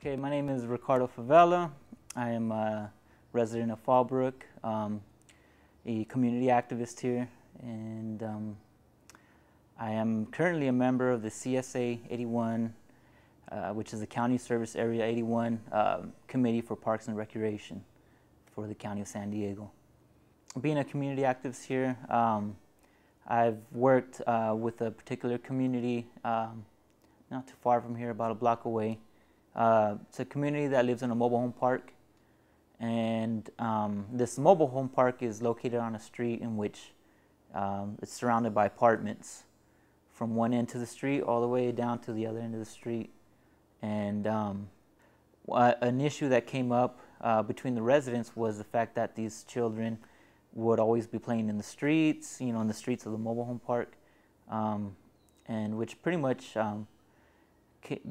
Okay, my name is Ricardo Favela. I am a resident of Fallbrook, a community activist here, and I am currently a member of the CSA 81, which is the County Service Area 81 Committee for Parks and Recreation for the County of San Diego. Being a community activist here, I've worked with a particular community not too far from here, about a block away. It's a community that lives in a mobile home park, and this mobile home park is located on a street in which it's surrounded by apartments from one end to the street all the way down to the other end of the street. And an issue that came up between the residents was the fact that these children would always be playing in the streets, in the streets of the mobile home park, and which pretty much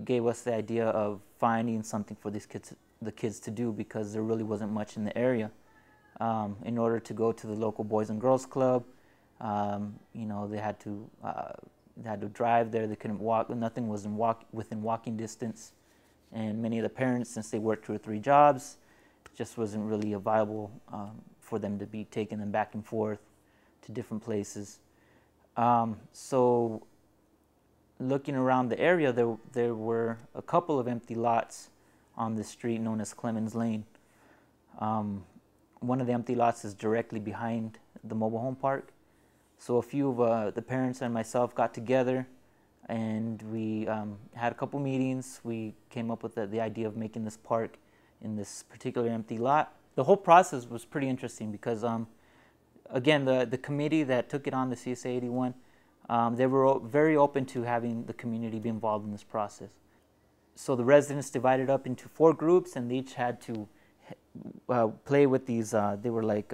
gave us the idea of finding something for the kids to do, because there really wasn't much in the area. In order to go to the local Boys and Girls Club, they had to drive there. They couldn't walk. Nothing was within walking distance, and many of the parents, since they worked 2 or 3 jobs, it just wasn't really viable for them to be taking them back and forth to different places. So looking around the area, there were a couple of empty lots on this street known as Clemens Lane. One of the empty lots is directly behind the mobile home park. So a few of the parents and myself got together, and we had a couple meetings. We came up with the idea of making this park in this particular empty lot. The whole process was pretty interesting because, again, the committee that took it on, the CSA 81, they were very open to having the community be involved in this process. So the residents divided up into 4 groups, and they each had to play with these. They were like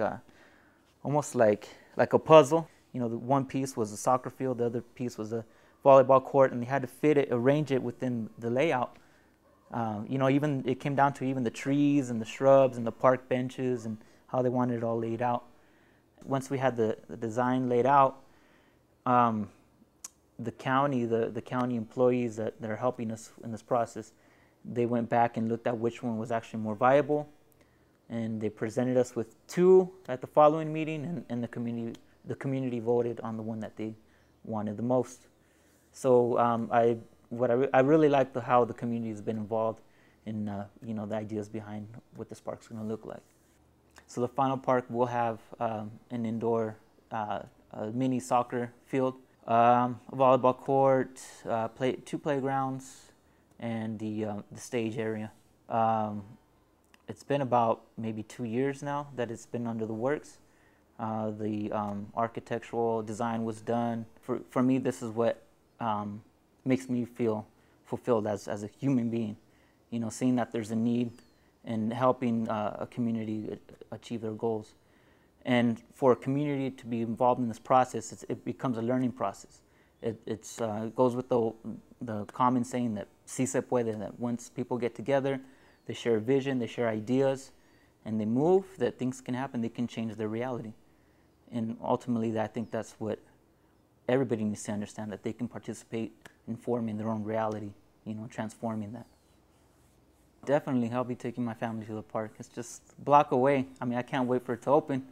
almost like a puzzle. The one piece was a soccer field, the other piece was a volleyball court, and they had to arrange it within the layout. Even it came down to even the trees and the shrubs and the park benches and how they wanted it all laid out. Once we had the design laid out, the county employees that are helping us in this process, they went back and looked at which one was actually more viable, and they presented us with 2 at the following meeting, and the community voted on the one that they wanted the most. So I really like how the community has been involved in the ideas behind what this park's going to look like. So the final park will have an indoor a mini soccer field, a volleyball court, 2 playgrounds, and the stage area. It's been about maybe 2 years now that it's been under the works. The architectural design was done. For me, this is what makes me feel fulfilled as a human being. Seeing that there's a need and helping a community achieve their goals. And for a community to be involved in this process, it becomes a learning process. It goes with the common saying that "si se puede," that once people get together, they share a vision, they share ideas, and they move, that things can happen, they can change their reality. And ultimately, I think that's what everybody needs to understand, that they can participate in forming their own reality, transforming that. Definitely, I'll be taking my family to the park. It's just a block away. I can't wait for it to open.